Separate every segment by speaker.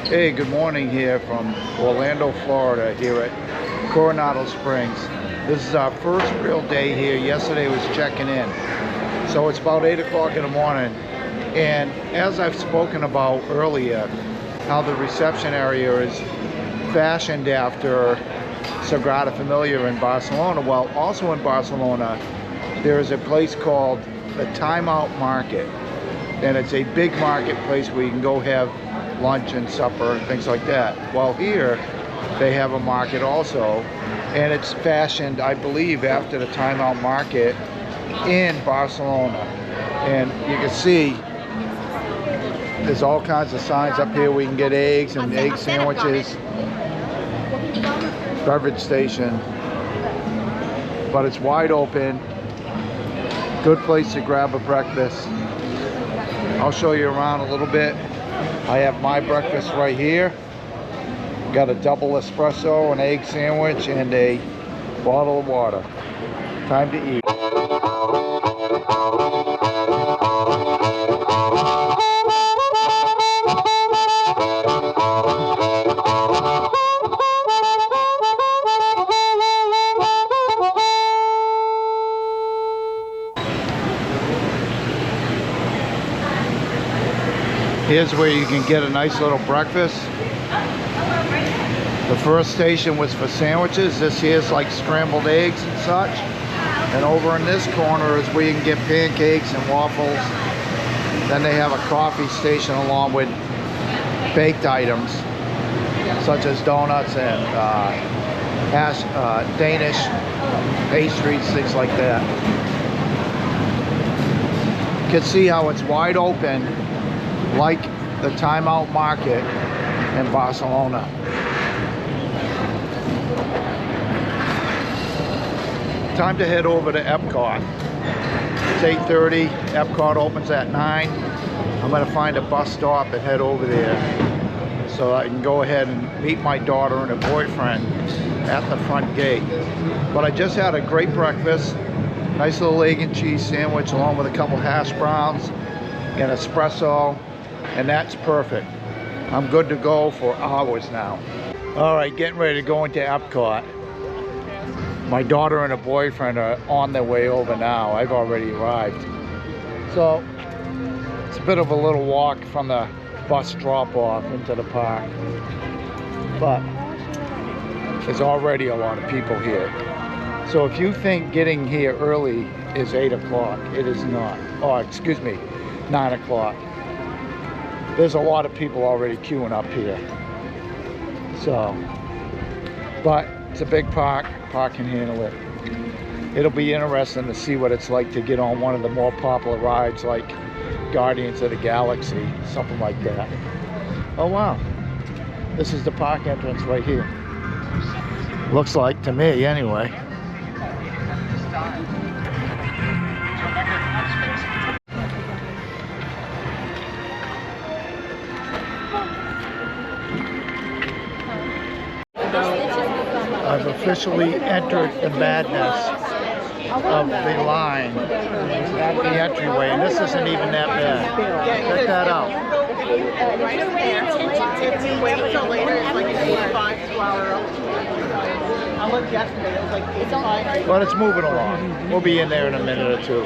Speaker 1: Hey, good morning here from Orlando, Florida, here at Coronado Springs. This is our first real day here. Yesterday was checking in. So it's about 8 o'clock in the morning. And as I've spoken about earlier, how the reception area is fashioned after Sagrada Familia in Barcelona. Well, also in Barcelona, there is a place called the Time Out Market. And it's a big marketplace where you can go have lunch and supper and things like that. Well, here they have a market also, and it's fashioned, I believe, after the Time Out Market in Barcelona. And you can see there's all kinds of signs up here. We can get eggs and egg sandwiches, beverage station, but it's wide open. Good place to grab a breakfast. I'll show you around a little bit. I have my breakfast right here. Got a double espresso, an egg sandwich, and a bottle of water. Time to eat. Here's where you can get a nice little breakfast. The first station was for sandwiches. This here's like scrambled eggs and such. And over in this corner is where you can get pancakes and waffles. Then they have a coffee station along with baked items, such as donuts and Danish pastries, things like that. You can see how it's wide open, like the Time Out Market in Barcelona. Time to head over to Epcot. It's 8:30. Epcot opens at 9. I'm going to find a bus stop and head over there so I can go ahead and meet my daughter and her boyfriend at the front gate. But I just had a great breakfast. Nice little egg and cheese sandwich along with a couple hash browns and espresso. And that's perfect. I'm good to go for hours now. All right, getting ready to go into Epcot. My daughter and her boyfriend are on their way over now. I've already arrived. So it's a bit of a little walk from the bus drop-off into the park. But there's already a lot of people here. So if you think getting here early is 8 o'clock, it is not. Oh, excuse me, 9 o'clock. There's a lot of people already queuing up here. So, but it's a big park can handle it. It'll be interesting to see what it's like to get on one of the more popular rides like Guardians of the Galaxy, something like that. Oh wow, this is the park entrance right here. Looks like to me anyway. I've officially entered the madness of the line at the entryway, and this isn't even that bad. Check that out.
Speaker 2: If you wait until later, it's like 85 to hour up. I looked yesterday, it was like 85.
Speaker 1: But it's moving along. We'll be in there in a minute or two.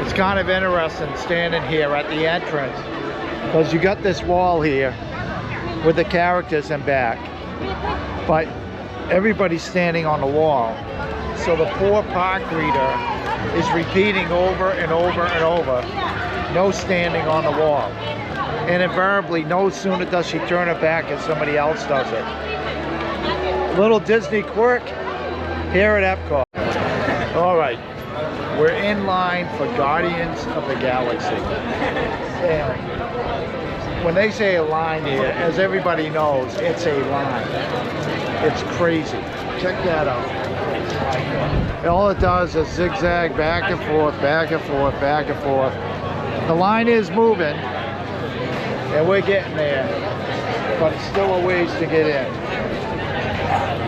Speaker 1: It's kind of interesting standing here at the entrance because you got this wall here with the characters in back, but everybody's standing on the wall. So the poor park reader is repeating over and over and over, no standing on the wall. And invariably, no sooner does she turn her back as somebody else does it. Little Disney quirk here at Epcot. All right, we're in line for Guardians of the Galaxy. And when they say a line here, as everybody knows, it's a line. It's crazy. Check that out. All it does is zigzag back and forth, back and forth, back and forth. The line is moving, and we're getting there, but it's still a ways to get in.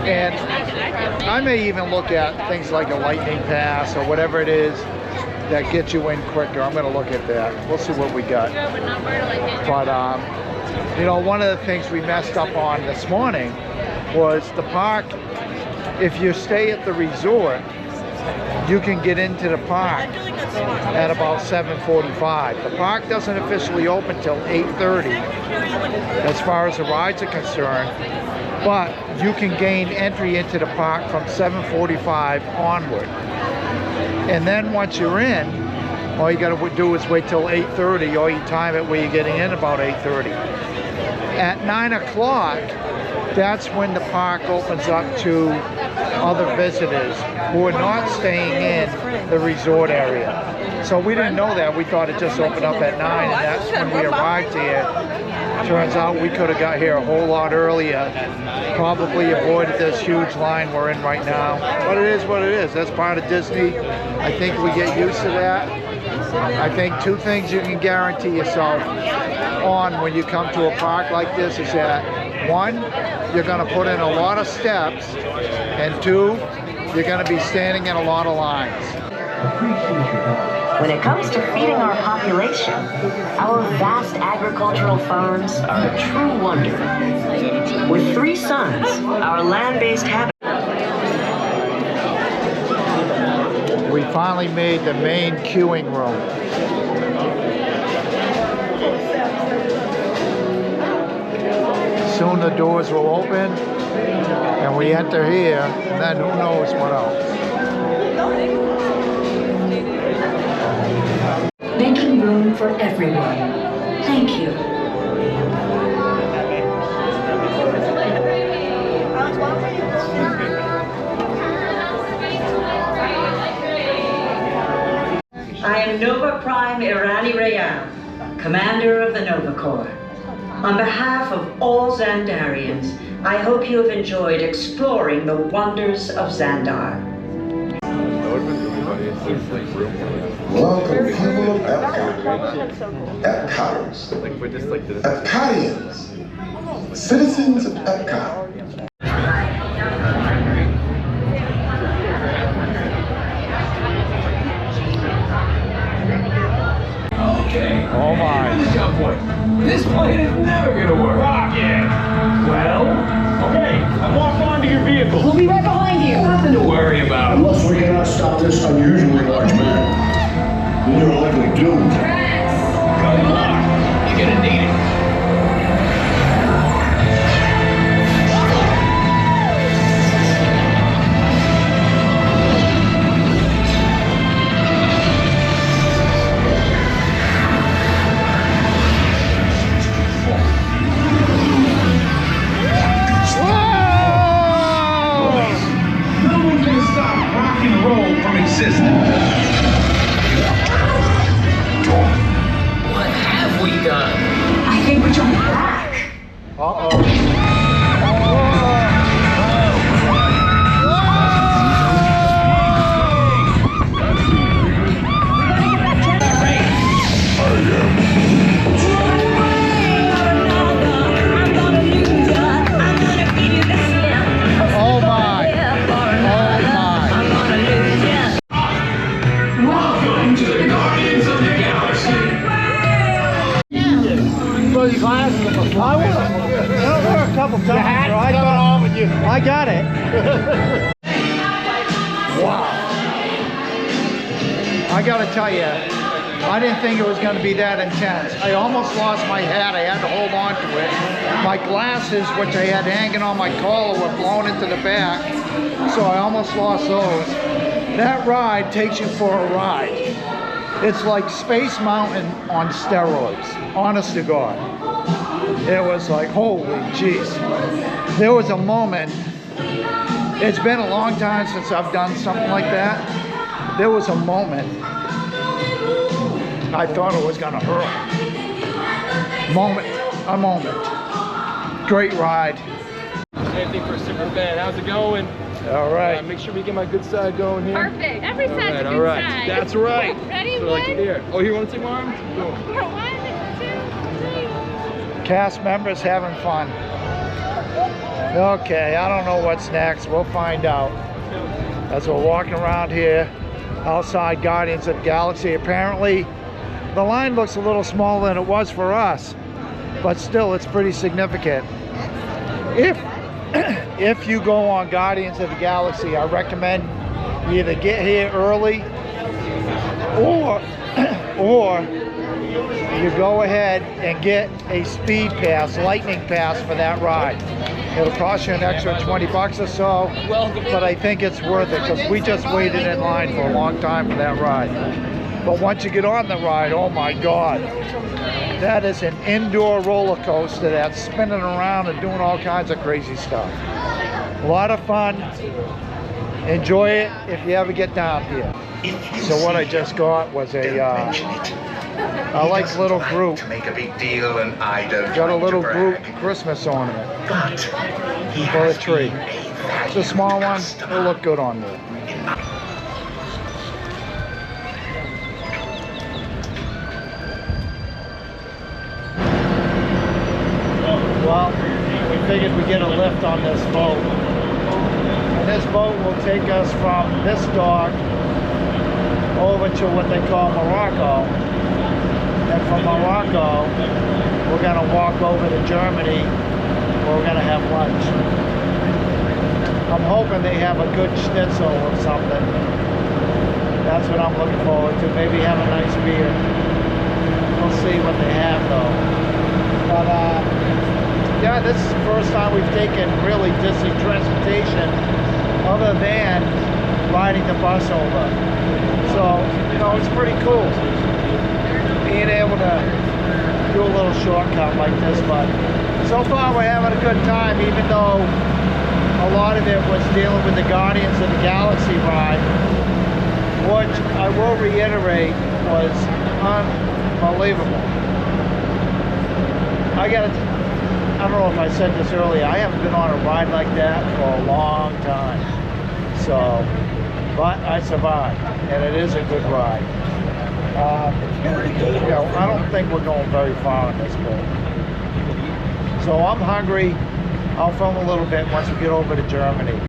Speaker 1: And I may even look at things like a lightning pass or whatever it is that gets you in quicker. I'm going to look at that. We'll see what we got. But You know, one of the things we messed up on this morning was the park. If you stay at the resort, you can get into the park at about 7:45. The park doesn't officially open till 8:30 as far as the rides are concerned, but you can gain entry into the park from 7:45 onward. And then once you're in, all you got to do is wait till 8:30, or you time it where you're getting in about 8:30. At 9 o'clock, that's when the park opens up to other visitors who are not staying in the resort area. So we didn't know that. We thought it just opened up at 9, and that's when we arrived here. Turns out we could have got here a whole lot earlier, probably avoided this huge line we're in right now. But it is what it is. That's part of Disney. I think we get used to that. I think two things you can guarantee yourself on when you come to a park like this is that, one, you're going to put in a lot of steps, and two, you're going to be standing in a lot of lines.
Speaker 3: When it comes to feeding our population, our vast agricultural farms are a true wonder. With 3 sons, our land-based habitat.
Speaker 1: We finally made the main queuing room. Soon the doors will open and we enter here, and then who knows what else.
Speaker 3: Making room for everyone. Thank you. I am Nova Prime Irani Rayan, Commander of the Nova Corps. On behalf of all Xandarians, I hope you have enjoyed exploring the wonders of Xandar.
Speaker 4: Welcome, people of Epcot. Epcoters. Epcotians. Citizens of Epcot.
Speaker 1: Oh my.
Speaker 5: This plane is never gonna work. Rocket! Well, okay, I walk onto your vehicle.
Speaker 6: We'll be right behind you.
Speaker 5: Nothing to worry about.
Speaker 4: Unless we cannot stop this unusually large man, we're likely doomed.
Speaker 5: Good luck. You're gonna need it. What have we done?
Speaker 3: I think we're jumping back.
Speaker 1: Uh-oh. I got it. Wow. I gotta tell you, I didn't think it was gonna be that intense. I almost lost my hat. I had to hold on to it. My glasses, which I had hanging on my collar, were blown into the back, so I almost lost those. That ride takes you for a ride. It's like Space Mountain on steroids, honest to God. It was like, holy jeez. There was a moment, it's been a long time since I've done something like that. There was a moment I thought it was gonna hurt. A moment. Great ride.
Speaker 5: Same thing for Super Ben. How's it going?
Speaker 1: All right.
Speaker 5: Make sure we get my good side going here.
Speaker 6: Perfect. Every side's a good
Speaker 5: All right.
Speaker 6: side.
Speaker 5: That's right.
Speaker 6: Ready?
Speaker 5: That's what I like to hear. Oh, you want to take my arms? Boom.
Speaker 6: For 1, 2, 3.
Speaker 1: Cast members having fun. Okay, I don't know what's next. We'll find out. As we're walking around here outside Guardians of the Galaxy, apparently the line looks a little smaller than it was for us. but still it's pretty significant. If you go on Guardians of the Galaxy, I recommend you either get here early or you go ahead and get a speed pass, lightning pass for that ride. It'll cost you an extra 20 bucks or so, but I think it's worth it because we just waited in line for a long time for that ride. But once you get on the ride, oh my God, that is an indoor roller coaster that's spinning around and doing all kinds of crazy stuff. A lot of fun. Enjoy it if you ever get down here. So what I just got was I like little group.
Speaker 7: To make a big deal, and I don't
Speaker 1: Got a
Speaker 7: want
Speaker 1: little
Speaker 7: to
Speaker 1: group
Speaker 7: brag.
Speaker 1: Christmas ornament
Speaker 7: But he
Speaker 1: for a
Speaker 7: has
Speaker 1: tree.
Speaker 7: been
Speaker 1: It's a small one.
Speaker 7: customer.
Speaker 1: It'll look good on there. Well, we figured we'd get a lift on this boat. And this boat will take us from this dock over to what they call Morocco. And from Morocco, we're gonna walk over to Germany where we're gonna have lunch. I'm hoping they have a good schnitzel or something. That's what I'm looking forward to. Maybe have a nice beer. We'll see what they have though. But yeah, this is the first time we've taken really Disney transportation other than riding the bus over. So, you know, it's pretty cool being able to do a little shortcut like this. But so far we're having a good time, even though a lot of it was dealing with the Guardians of the Galaxy ride, which I will reiterate was unbelievable. I don't know if I said this earlier, I haven't been on a ride like that for a long time. So, but I survived, and it is a good ride. You know, I don't think we're going very far on this boat. So I'm hungry. I'll film a little bit once we get over to Germany.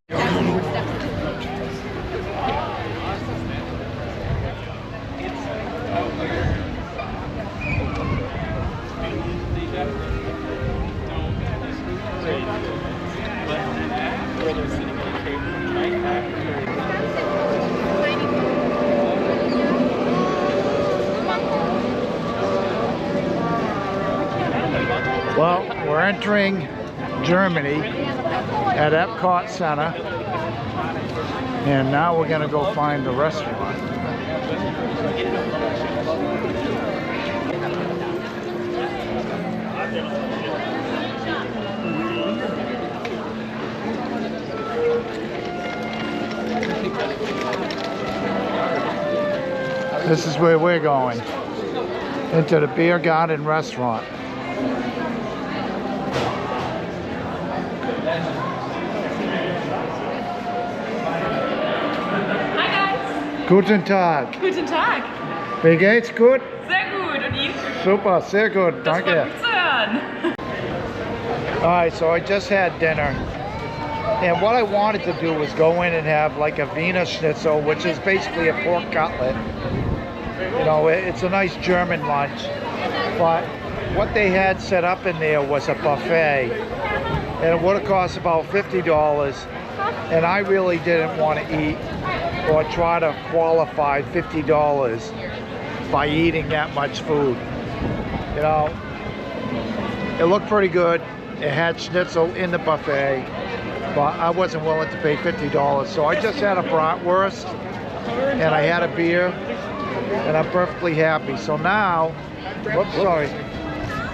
Speaker 1: Well, we're entering Germany at Epcot Center, and now we're going to go find the restaurant. This is where we're going, into the Beer Garden restaurant.
Speaker 6: Hi guys.
Speaker 1: Guten Tag.
Speaker 6: Guten Tag.
Speaker 1: Wie geht's? Gut?
Speaker 6: Sehr gut. Und Ihnen?
Speaker 1: Super, sehr gut,
Speaker 6: Das
Speaker 1: danke.
Speaker 6: freut mich zu hören.
Speaker 1: Alright, so I just had dinner. And what I wanted to do was go in and have like a Wiener Schnitzel, which is basically a pork cutlet. You know, it's a nice German lunch. But what they had set up in there was a buffet. And it would have cost about $50. And I really didn't want to eat or try to qualify $50 by eating that much food. You know, it looked pretty good. It had schnitzel in the buffet, but I wasn't willing to pay $50. So I just had a bratwurst and I had a beer, and I'm perfectly happy. So now, whoops, sorry,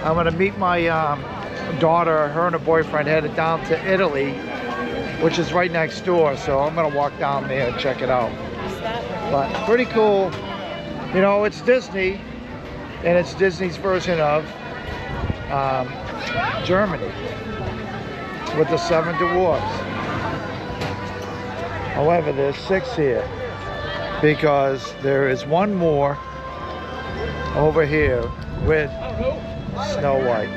Speaker 1: I'm gonna meet my daughter. Her and her boyfriend headed down to Italy, which is right next door. So I'm gonna walk down there and check it out. But pretty cool. You know, it's Disney, and it's Disney's version of Germany with the 7 dwarfs. However, there's 6 here because there is one more over here with Snow White.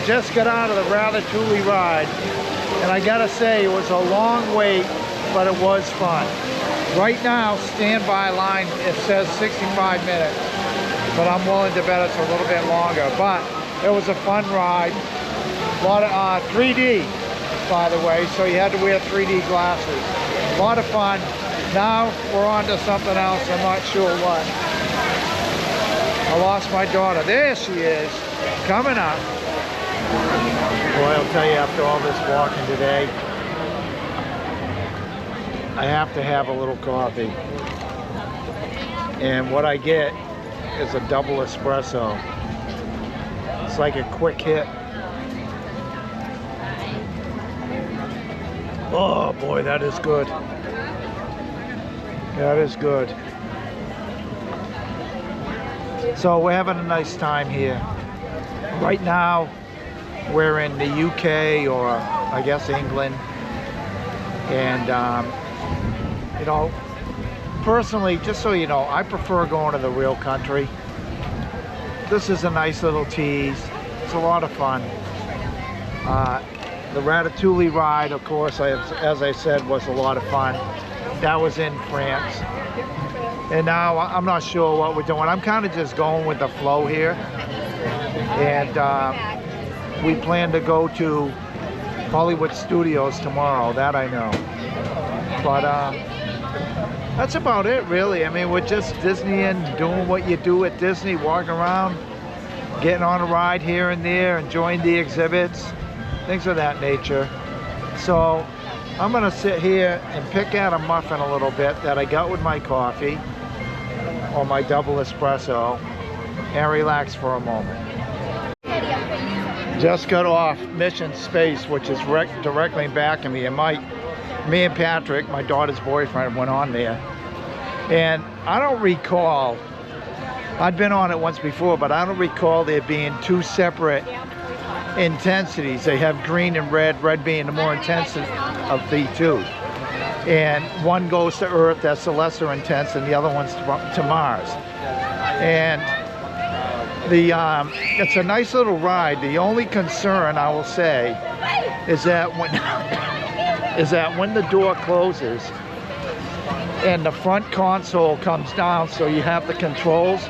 Speaker 1: just got out of the Ratatouille ride, and I gotta say, it was a long wait, but it was fun. Right now, standby line, it says 65 minutes, but I'm willing to bet it's a little bit longer. But it was a fun ride. A lot of 3D, by the way, so you had to wear 3D glasses. A lot of fun. Now we're on to something else, I'm not sure what. I lost my daughter. There she is, coming up. Boy, I'll tell you, after all this walking today, I have to have a little coffee. And what I get is a double espresso. It's like a quick hit. Oh boy, that is good. That is good. So we're having a nice time here. Right now, we're in the UK, or I guess England. And, you know, personally, just so you know, I prefer going to the real country. This is a nice little tease. It's a lot of fun. The Ratatouille ride, of course, as I said, was a lot of fun. That was in France. And now I'm not sure what we're doing. I'm kind of just going with the flow here. And we plan to go to Hollywood Studios tomorrow, that I know. But that's about it, really. I mean, we're just Disneying, doing what you do at Disney, walking around, getting on a ride here and there, enjoying the exhibits, things of that nature. So I'm gonna sit here and pick at a muffin a little bit that I got with my coffee, or my double espresso, and relax for a moment. Just got off Mission Space, which is directly back of me, and me and Patrick, my daughter's boyfriend, went on there. And I don't recall, I'd been on it once before, but I don't recall there being two separate intensities. They have green and red being the more intensive of the two. And one goes to Earth, that's the lesser intense, and the other one's to Mars. And it's a nice little ride. The only concern, I will say, is that when the door closes and the front console comes down, so you have the controls,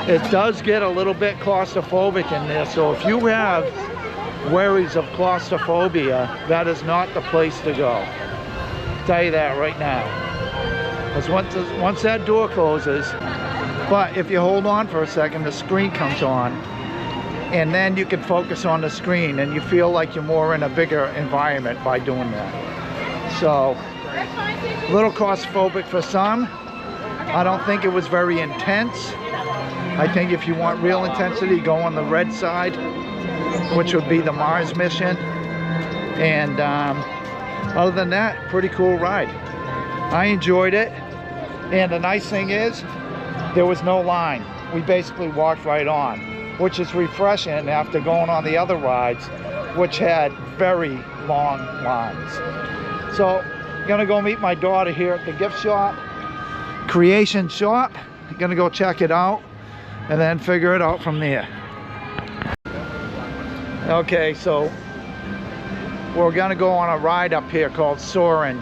Speaker 1: it does get a little bit claustrophobic in there. So if you have worries of claustrophobia, that is not the place to go. I'll tell you that right now. Because once that door closes, but if you hold on for a second, the screen comes on, and then you can focus on the screen, and you feel like you're more in a bigger environment by doing that. So, a little claustrophobic for some. I don't think it was very intense. I think if you want real intensity, go on the red side, which would be the Mars mission. And other than that, pretty cool ride. I enjoyed it. And the nice thing is, there was no line. We basically walked right on, which is refreshing after going on the other rides, which had very long lines. So, I'm gonna go meet my daughter here at the gift shop, Creation Shop. I'm gonna go check it out and then figure it out from there. Okay, so we're gonna go on a ride up here called Soarin',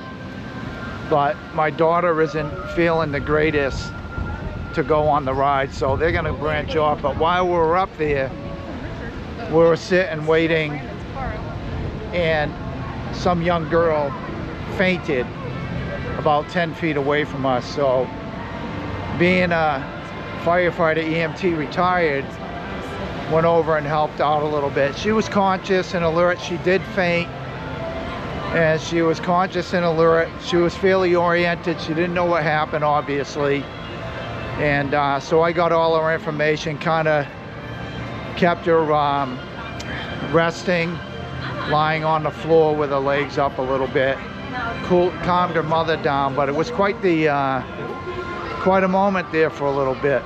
Speaker 1: but my daughter isn't feeling the greatest to go on the ride, so they're gonna branch off. But while we were up there, we were sitting waiting, and some young girl fainted about 10 feet away from us. So being a firefighter EMT retired, went over and helped out a little bit. She was conscious and alert. She did faint, and she was conscious and alert. She was fairly oriented. She didn't know what happened, obviously. And so I got all her information, kind of kept her resting, lying on the floor with her legs up a little bit. Calmed her mother down, but it was quite a moment there for a little bit.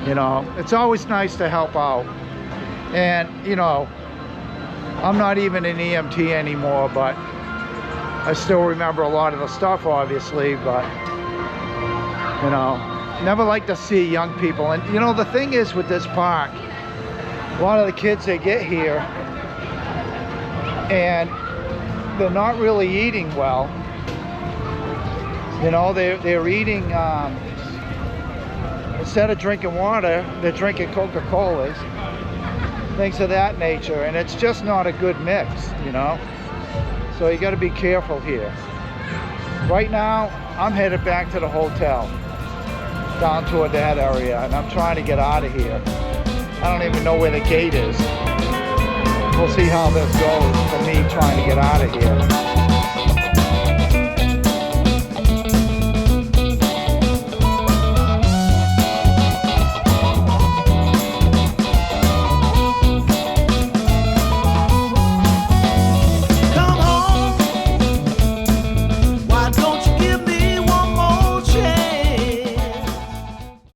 Speaker 1: You know, it's always nice to help out. And you know, I'm not even an EMT anymore, but I still remember a lot of the stuff, obviously. But you know, never like to see young people. And you know, the thing is with this park, a lot of the kids, they get here and they're not really eating well. You know, they're eating, instead of drinking water, they're drinking Coca-Colas, things of that nature, and it's just not a good mix, you know. So you got to be careful here. Right now, I'm headed back to the hotel, down toward that area, and I'm trying to get out of here. I don't even know where the gate is. We'll see how this goes for me trying to get out of here.